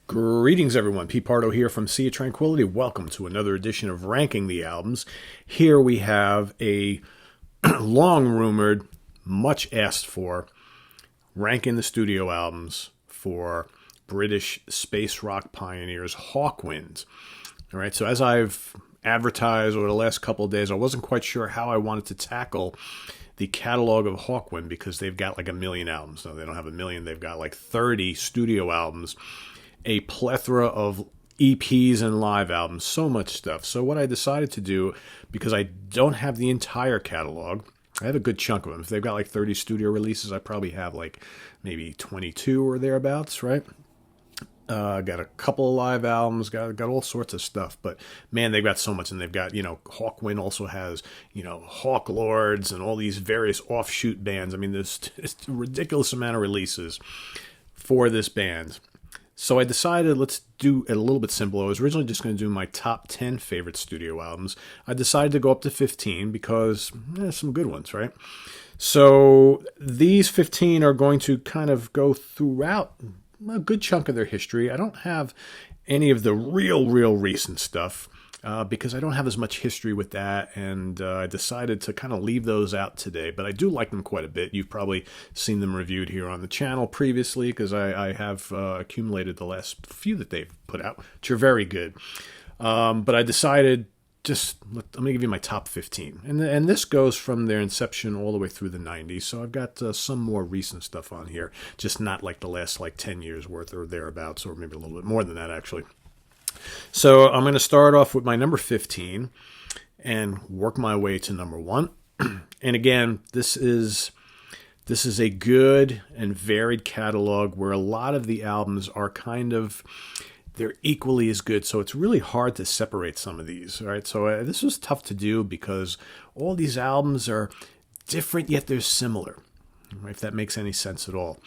Greetings, everyone. Pete Pardo here from Sea of Tranquility. Welcome to another edition of Ranking the Albums. Here we have a long-rumored, much-asked-for ranking the studio albums for British space rock pioneers Hawkwind. All right, so as I've advertised over the last couple of days, I wasn't quite sure how I wanted to tackle the catalog of Hawkwind because they've got like a million albums. No, they don't have a million. They've got like 30 studio albums, a plethora of EPs and live albums, so much stuff. So what I decided to do, because I don't have the entire catalog, I have a good chunk of them. If they've got like 30 studio releases, I probably have like maybe 22 or thereabouts, right? Got a couple of live albums, got all sorts of stuff. But man, they've got so much, and they've got, Hawkwind also has, Hawk Lords and all these various offshoot bands. I mean, there's just a ridiculous amount of releases for this band. So I decided let's do it a little bit simpler. I was originally just going to do my top 10 favorite studio albums. I decided to go up to 15 because there's some good ones, right? So these 15 are going to kind of go throughout a good chunk of their history. I don't have any of the real recent stuff because I don't have as much history with that, and I decided to kind of leave those out today. But I do like them quite a bit. You've probably seen them reviewed here on the channel previously because I have accumulated the last few that they've put out, which are very good. But I decided I'm going to give you my top 15. And this goes from their inception all the way through the 90s. So I've got some more recent stuff on here, just not like the last 10 years worth or thereabouts, or maybe a little bit more than that, actually. So I'm going to start off with my number 15 and work my way to number 1. And again, this is a good and varied catalog where a lot of the albums are they're equally as good, so it's really hard to separate some of these, right? So this was tough to do because all these albums are different, yet they're similar, right? If that makes any sense at all.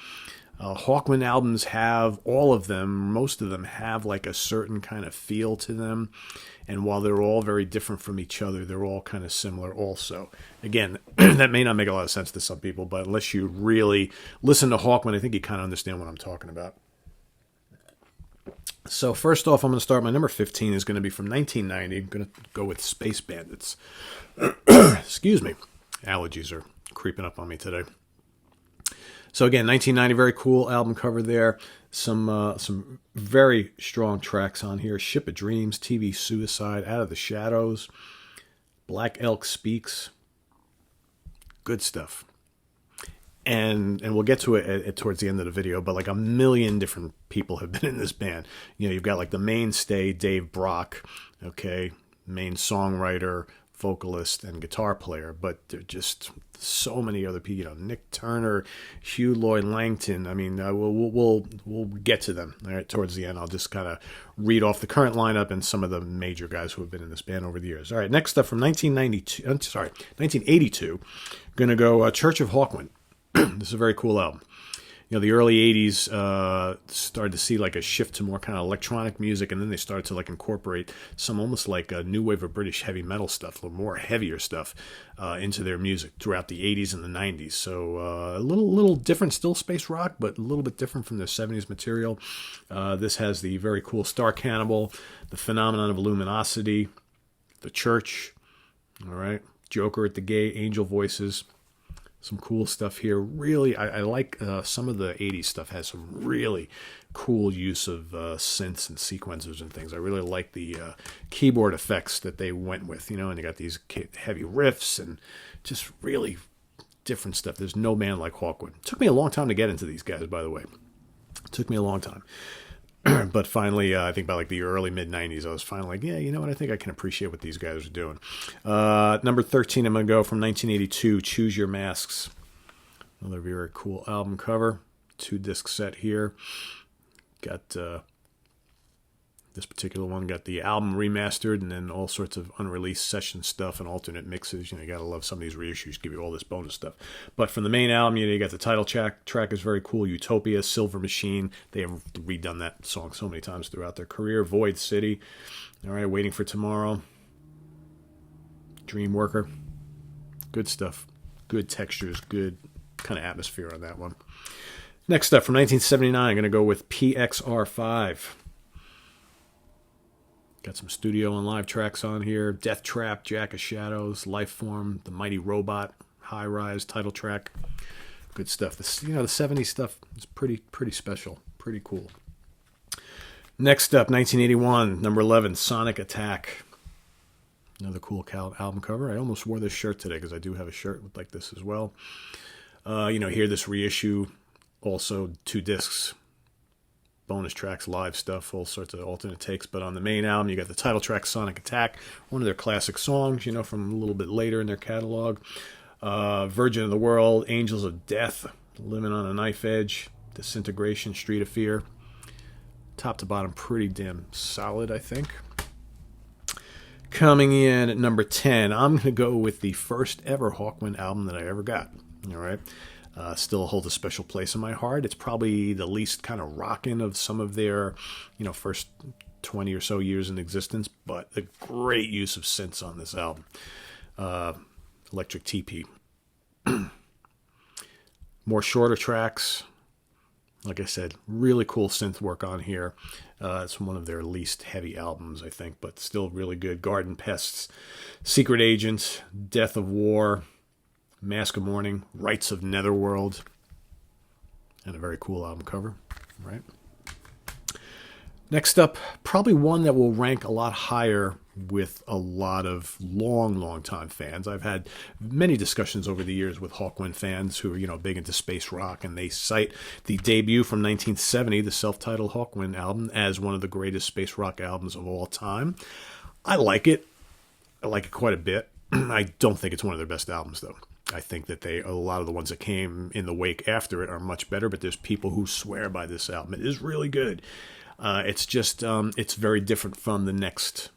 Hawkwind albums have, all of them, most of them have like a certain kind of feel to them, and while they're all very different from each other, they're all kind of similar also. Again, that may not make a lot of sense to some people, but unless you really listen to Hawkwind, I think you kind of understand what I'm talking about. So first off, I'm going to start. My number 15 is going to be from 1990. I'm going to go with Space Bandits. Excuse me. Allergies are creeping up on me today. So again, 1990, very cool album cover there. Some very strong tracks on here. Ship of Dreams, TV Suicide, Out of the Shadows, Black Elk Speaks. Good stuff. And we'll get to it towards the end of the video, but like a million different people have been in this band. You've got like the mainstay, Dave Brock, okay, main songwriter, vocalist, and guitar player, but there are just so many other people. Nick Turner, Hugh Lloyd Langton. I mean, we'll get to them. All right, towards the end, I'll just kind of read off the current lineup and some of the major guys who have been in this band over the years. All right, next up from 1982. Gonna go Church of Hawkwind. This is a very cool album. The early 80s started to see like a shift to more kind of electronic music, and then they started to like incorporate some almost like a new wave of British heavy metal stuff, a little more heavier stuff into their music throughout the 80s and the 90s. So a little different, still space rock, but a little bit different from their 70s material. This has the very cool Star Cannibal, the Phenomenon of Luminosity, The Church, all right, Joker at the Gate, Angel Voices. Some cool stuff here. Really, I like some of the 80s stuff has some really cool use of synths and sequencers and things. I really like the keyboard effects that they went with, and you got these heavy riffs and just really different stuff. There's no band like Hawkwind. It took me a long time to get into these guys, by the way. It took me a long time. But finally, I think by like the early mid-90s, I was finally like, yeah, you know what? I think I can appreciate what these guys are doing. Number 13, I'm going to go from 1982, Choose Your Masks. Another very cool album cover. 2-disc set here. Got this particular one, got the album remastered and then all sorts of unreleased session stuff and alternate mixes. You got to love some of these reissues, give you all this bonus stuff. But from the main album, you got the title track is very cool. Utopia, Silver Machine. They have redone that song so many times throughout their career. Void City. All right, Waiting for Tomorrow. Dream Worker. Good stuff. Good textures, good kind of atmosphere on that one. Next up, from 1979, I'm going to go with PXR5. Got some studio and live tracks on here. Death Trap, Jack of Shadows, Lifeform, The Mighty Robot, High Rise, title track. Good stuff. This, the 70s stuff is pretty special. Pretty cool. Next up, 1981, number 11, Sonic Attack. Another cool album cover. I almost wore this shirt today because I do have a shirt like this as well. Here, this reissue, also 2 discs, bonus tracks, live stuff, all sorts of alternate takes. But on the main album, you got the title track, Sonic Attack, one of their classic songs, from a little bit later in their catalog. Virgin of the World, Angels of Death, Living on a Knife Edge, Disintegration, Street of Fear. Top to bottom, pretty damn solid, I think. Coming in at number 10, I'm going to go with the first ever Hawkwind album that I ever got. All right. Still holds a special place in my heart. It's probably the least kind of rockin' of some of their, first 20 or so years in existence, but a great use of synths on this album. Electric TP. More shorter tracks. Like I said, really cool synth work on here. It's one of their least heavy albums, I think, but still really good. Garden Pests, Secret Agent, Death of War, Mask of Mourning, Rites of Netherworld, and a very cool album cover, right? Next up, probably one that will rank a lot higher with a lot of long time fans. I've had many discussions over the years with Hawkwind fans who are, big into space rock, and they cite the debut from 1970, the self-titled Hawkwind album, as one of the greatest space rock albums of all time. I like it. I like it quite a bit. I don't think it's one of their best albums, though. I think that a lot of the ones that came in the wake after it are much better, but there's people who swear by this album. It is really good. It's just, it's very different from the next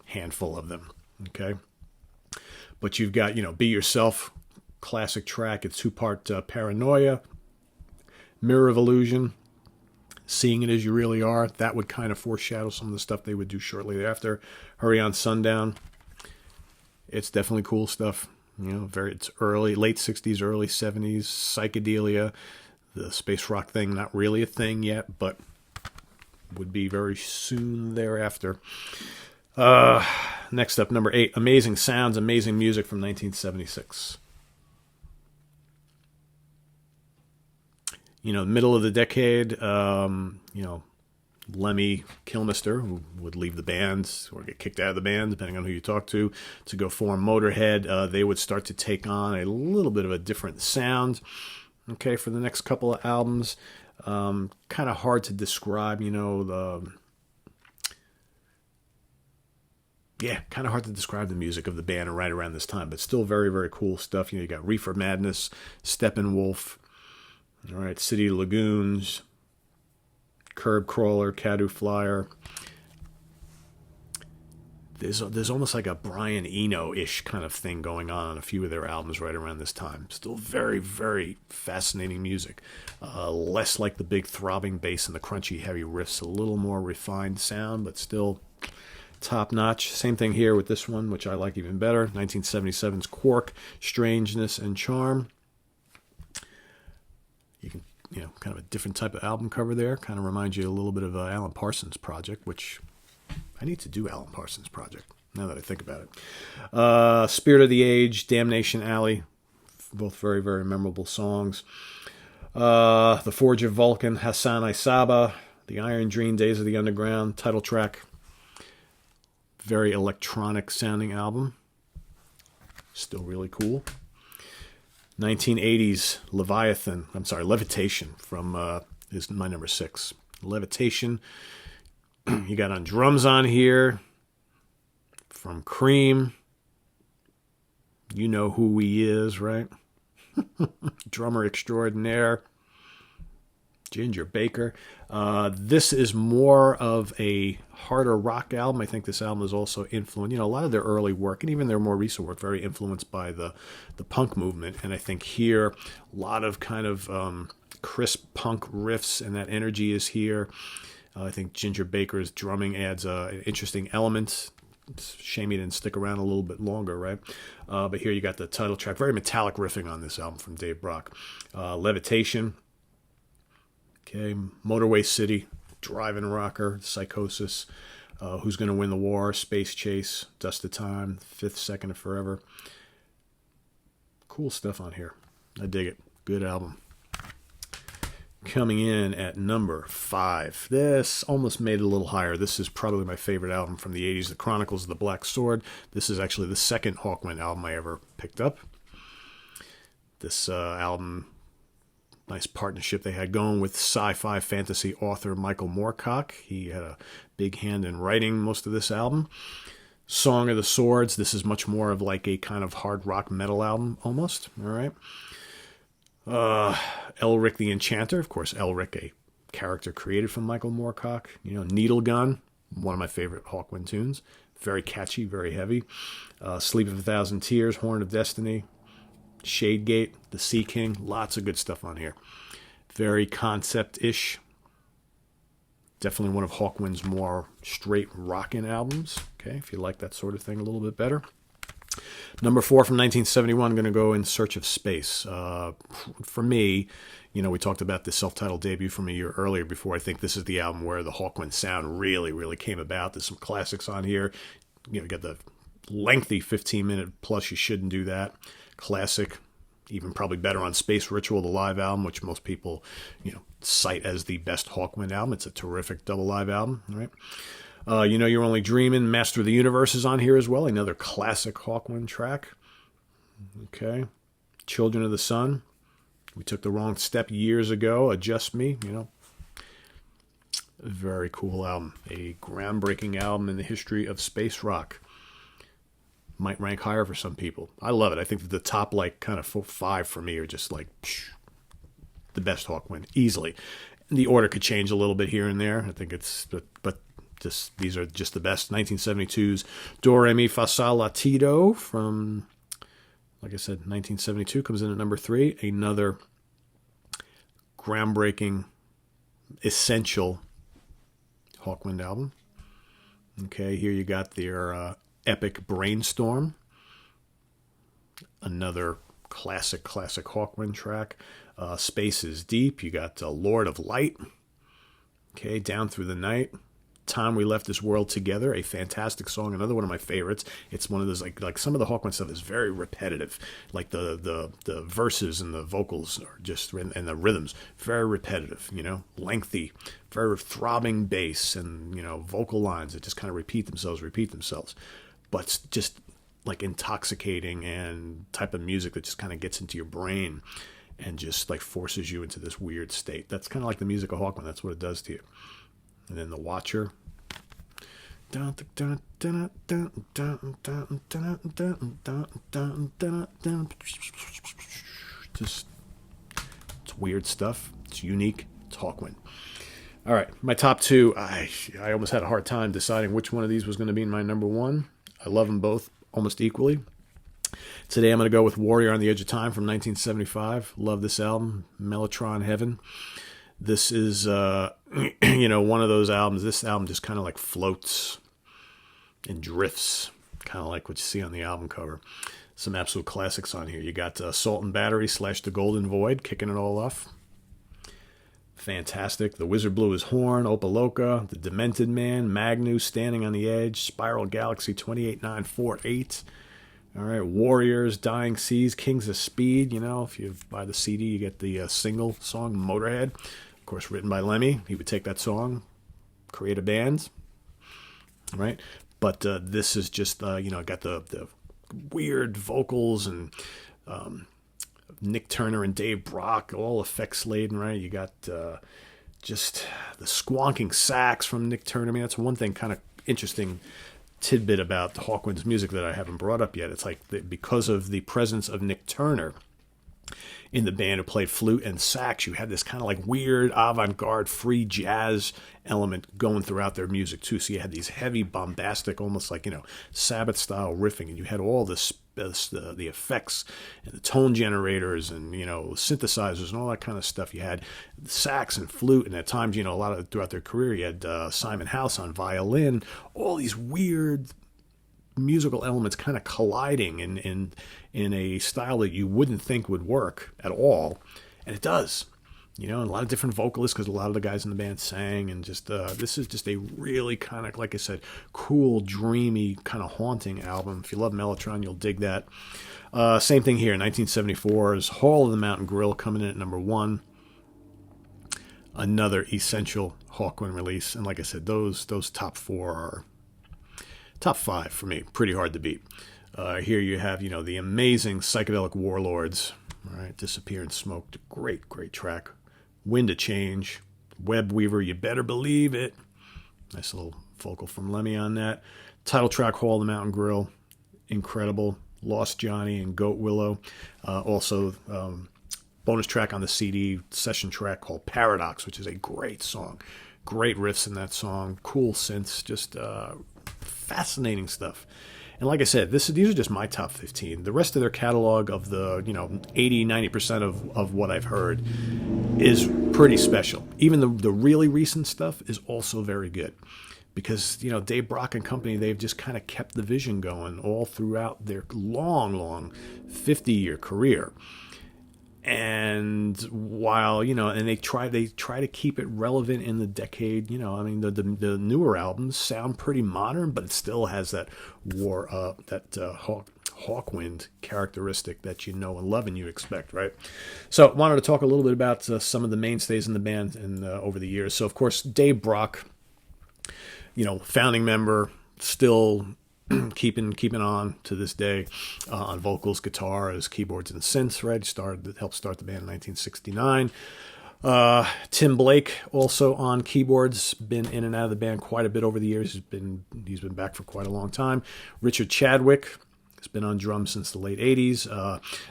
handful of them, okay? But you've got, Be Yourself, classic track. It's 2-part Paranoia, Mirror of Illusion, Seeing It As You Really Are. That would kind of foreshadow some of the stuff they would do shortly after. Hurry on Sundown. It's definitely cool stuff. It's early, late 60s, early 70s, psychedelia. The space rock thing, not really a thing yet, but would be very soon thereafter. Next up, number 8, Amazing Sounds, Amazing Music from 1976. Middle of the decade, Lemmy Kilmister, who would leave the band or get kicked out of the band, depending on who you talk to go form Motorhead. They would start to take on a little bit of a different sound, okay, for the next couple of albums. Kind of hard to describe, kind of hard to describe the music of the band right around this time, but still very, very cool stuff. You got Reefer Madness, Steppenwolf, all right, City Lagoons, Curb Crawler, Cadu Flyer. There's almost like a Brian Eno-ish kind of thing going on a few of their albums right around this time. Still very, very fascinating music. Less like the big throbbing bass and the crunchy heavy riffs. A little more refined sound, but still top notch. Same thing here with this one, which I like even better. 1977's Quark, Strangeness and Charm. You can, kind of a different type of album cover there. Kind of reminds you a little bit of Alan Parsons' Project, which I need to do Alan Parsons' Project, now that I think about it. Spirit of the Age, Damnation Alley, both very, very memorable songs. The Forge of Vulcan, Hassan Isaba, The Iron Dream, Days of the Underground, title track. Very electronic sounding album. Still really cool. 1980s, Levitation from is my number 6. Levitation. You got on drums on here from Cream. You know who he is, right? Drummer extraordinaire, Ginger Baker. This is more of a harder rock album. I think this album is also influenced, a lot of their early work and even their more recent work, very influenced by the punk movement. And I think here, a lot of kind of crisp punk riffs, and that energy is here. I think Ginger Baker's drumming adds an interesting element. It's a shame he didn't stick around a little bit longer, right? But here you got the title track. Very metallic riffing on this album from Dave Brock. Levitation. Okay, Motorway City, Driving Rocker, Psychosis. Who's Gonna Win the War, Space Chase, Dust of Time, Fifth Second of Forever. Cool stuff on here. I dig it. Good album. Coming in at number 5. This almost made it a little higher. This is probably my favorite album from the 80s, The Chronicles of the Black Sword. This is actually the second Hawkwind album I ever picked up. This album, nice partnership they had going with sci-fi fantasy author Michael Moorcock. He had a big hand in writing most of this album. Song of the Swords. This is much more of like a kind of hard rock metal album almost. All right. Elric the Enchanter, of course, Elric, a character created from Michael Moorcock. Needle Gun, one of my favorite Hawkwind tunes. Very catchy, very heavy. Sleep of a Thousand Tears, Horn of Destiny, Shadegate, The Sea King, lots of good stuff on here. Very concept-ish. Definitely one of Hawkwind's more straight rockin' albums. Okay, if you like that sort of thing a little bit better. Number 4 from 1971, I'm going to go In Search of Space. For me, we talked about the self-titled debut from a year earlier before. I think this is the album where the Hawkwind sound really, really came about. There's some classics on here. You got the lengthy 15-minute plus You Shouldn't Do That. Classic. Even probably better on Space Ritual, the live album, which most people, cite as the best Hawkwind album. It's a terrific double live album, right? You're Only Dreaming, Master of the Universe is on here as well. Another classic Hawkwind track. Okay. Children of the Sun. We Took the Wrong Step years ago. Adjust Me, Very cool album. A groundbreaking album in the history of space rock. Might rank higher for some people. I love it. I think that the top, kind of 5 for me are just the best Hawkwind, easily. The order could change a little bit here and there. I think but just these are just the best. 1972's Do Re Mi Fa Sol La Ti Do from, like I said, 1972 comes in at number 3. Another groundbreaking, essential Hawkwind album. Okay, here you got their epic Brainstorm. Another classic Hawkwind track. Space is Deep. You got Lord of Light. Okay, Down Through the Night. Time We Left This World Together, a fantastic song, another one of my favorites. It's one of those, like some of the Hawkwind stuff is very repetitive. Like the verses and the vocals are just, and the rhythms, very repetitive, lengthy, very throbbing bass and, vocal lines that just kind of repeat themselves. But it's just like intoxicating and type of music that just kind of gets into your brain and just forces you into this weird state. That's kind of like the music of Hawkwind. That's what it does to you. And then The Watcher. Just, it's weird stuff. It's unique. It's Hawkwind. All right, my top 2. I almost had a hard time deciding which one of these was going to be my number 1. I love them both almost equally. Today I'm going to go with Warrior on the Edge of Time from 1975. Love this album. Mellotron Heaven. This is, one of those albums. This album just kind of floats and drifts, kind of like what you see on the album cover. Some absolute classics on here. You got Assault and Battery / The Golden Void kicking it all off. Fantastic. The Wizard Blew His Horn, Opaloka, The Demented Man, Magnus, Standing on the Edge, Spiral Galaxy 28948. All right, Warriors, Dying Seas, Kings of Speed. If you buy the CD, you get the single song, Motorhead. Of course, written by Lemmy. He would take that song, create a band. All right, but this is just, got the weird vocals and Nick Turner and Dave Brock, all effects laden, right? You got just the squonking sax from Nick Turner. I mean, that's one thing kind of interesting tidbit about Hawkwind's music that I haven't brought up yet. It's because of the presence of Nick Turner in the band who played flute and sax, you had this kind of weird avant-garde free jazz element going throughout their music too. So you had these heavy, bombastic, almost Sabbath style riffing, and you had all this the effects and the tone generators and synthesizers and all that kind of stuff. You had sax and flute, and at times a lot of throughout their career you had Simon House on violin. All these weird musical elements kind of colliding in a style that you wouldn't think would work at all, and it does. You know, and a lot of different vocalists because a lot of the guys in the band sang, and just this is just a really kind of, like I said, cool, dreamy, kind of haunting album. If you love Mellotron, you'll dig that. Same thing here. 1974's Hall of the Mountain Grill coming in at number 1. Another essential Hawkwind release, and like I said, those top 4 are top 5 for me. Pretty hard to beat. Here you have, you know, the amazing Psychedelic Warlords. All right, Disappear in Smoke, great track. Wind of Change, Web Weaver, You Better Believe It. Nice little vocal from Lemmy on that. Title track, Hall of the Mountain Grill, incredible. Lost Johnny and Goat Willow. Also, bonus track on the CD, session track called Paradox, which is a great song. Great riffs in that song, cool synths, just fascinating stuff. And like I said, these are just my top 15. The rest of their catalog of the, 80, 90% of what I've heard is pretty special. Even the really recent stuff is also very good. Because, Dave Brock and company, they've just kind of kept the vision going all throughout their long 50-year career. And while, and they try to keep it relevant in the decade, the newer albums sound pretty modern, but it still has that Hawkwind characteristic that and love and you expect, right? So I wanted to talk a little bit about some of the mainstays in the band and over the years. So, of course, Dave Brock, founding member, still keeping on to this day on vocals, guitars, keyboards, and synths. Right, helped start the band in 1969. Tim Blake also on keyboards, been in and out of the band quite a bit over the years. He's been back for quite a long time. Richard Chadwick has been on drums since the late 80s.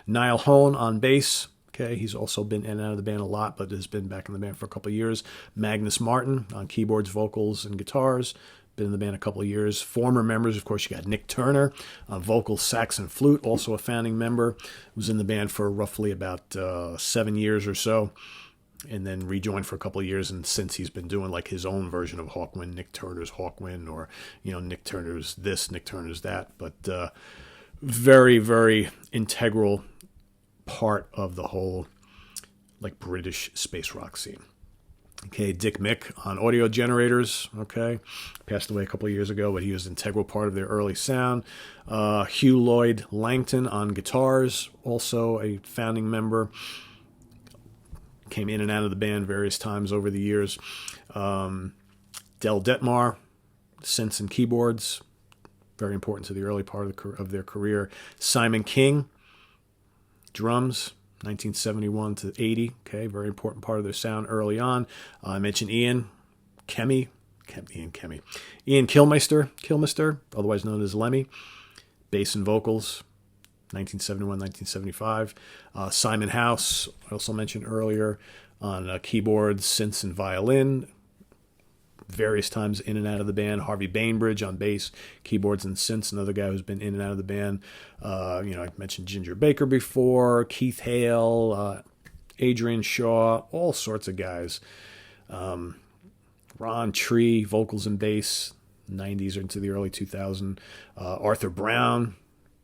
Niall Hone on bass. Okay, he's also been in and out of the band a lot, but has been back in the band for a couple of years. Magnus Martin on keyboards, vocals, and guitars. Been in the band a couple of years. Former members, of course, you got Nick Turner, vocals, sax, and flute, also a founding member. Was in the band for roughly about 7 years or so, and then rejoined for a couple of years. And since he's been doing like his own version of Hawkwind, Nick Turner's Hawkwind, or Nick Turner's this, Nick Turner's that. But very, very integral part of the whole like British space rock scene. Okay, Dick Mick on audio generators, okay, passed away a couple of years ago, but he was an integral part of their early sound. Hugh Lloyd Langton on guitars, also a founding member, came in and out of the band various times over the years. Del Detmar, synths and keyboards, very important to the early part of their career. Simon King, drums, 1971 to 80, okay, very important part of their sound early on. I mentioned Ian Kilmister, otherwise known as Lemmy, bass and vocals, 1971, 1975. Simon House, I also mentioned earlier, on keyboards, synths, and violin, various times in and out of the band. Harvey Bainbridge on bass, keyboards, and synths, another guy who's been in and out of the band. I mentioned Ginger Baker before, Keith Hale, Adrian Shaw, all sorts of guys. Ron Tree, vocals and bass, 90s or into the early 2000s. Arthur Brown,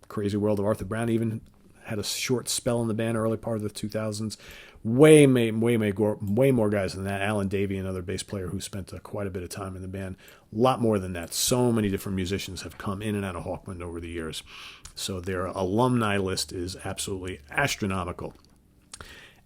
Crazy World of Arthur Brown, even had a short spell in the band early part of the 2000s. Way more guys than that. Alan Davey, another bass player who spent quite a bit of time in the band. A lot more than that. So many different musicians have come in and out of Hawkwind over the years. So their alumni list is absolutely astronomical.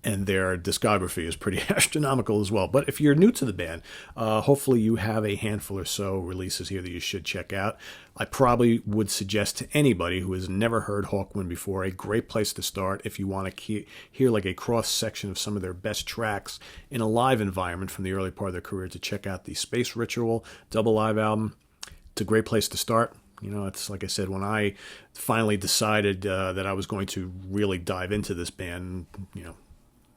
And their discography is pretty astronomical as well. But if you're new to the band, hopefully you have a handful or so releases here that you should check out. I probably would suggest to anybody who has never heard Hawkwind before, a great place to start if you want to hear like a cross-section of some of their best tracks in a live environment from the early part of their career, to check out the Space Ritual double live album. It's a great place to start. It's like I said, when I finally decided that I was going to really dive into this band,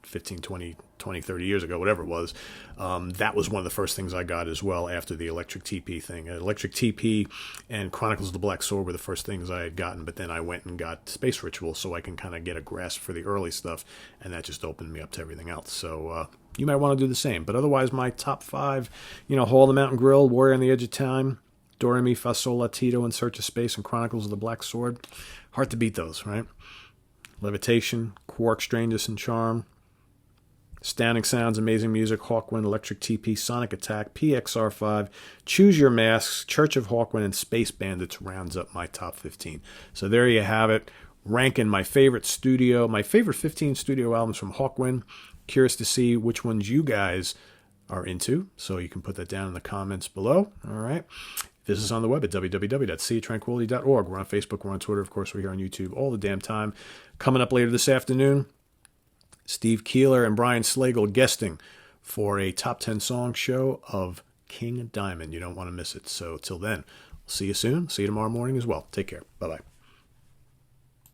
15, 20, 30 years ago, whatever it was, that was one of the first things I got as well after the Electric TP thing. Electric TP and Chronicles of the Black Sword were the first things I had gotten, but then I went and got Space Ritual so I can kind of get a grasp for the early stuff, and that just opened me up to everything else. So you might want to do the same. But otherwise, my top 5, Hall of the Mountain Grill, Warrior on the Edge of Time, Do Re Mi Fa Sol La Tito, In Search of Space, and Chronicles of the Black Sword. Hard to beat those, right? Levitation, Quark, Strangeness and Charm, Astounding Sounds, Amazing Music, Hawkwind, Electric TP, Sonic Attack, PXR5, Choose Your Masks, Church of Hawkwind, and Space Bandits rounds up my top 15. So there you have it, ranking my favorite 15 studio albums from Hawkwind. Curious to see which ones you guys are into, so you can put that down in the comments below. All right. Visit us on the web at www.seatranquility.org. We're on Facebook, we're on Twitter, of course, we're here on YouTube all the damn time. Coming up later this afternoon, Steve Keeler and Brian Slagle guesting for a top 10 song show of King Diamond. You don't want to miss it. So till then, see you soon. See you tomorrow morning as well. Take care. Bye-bye.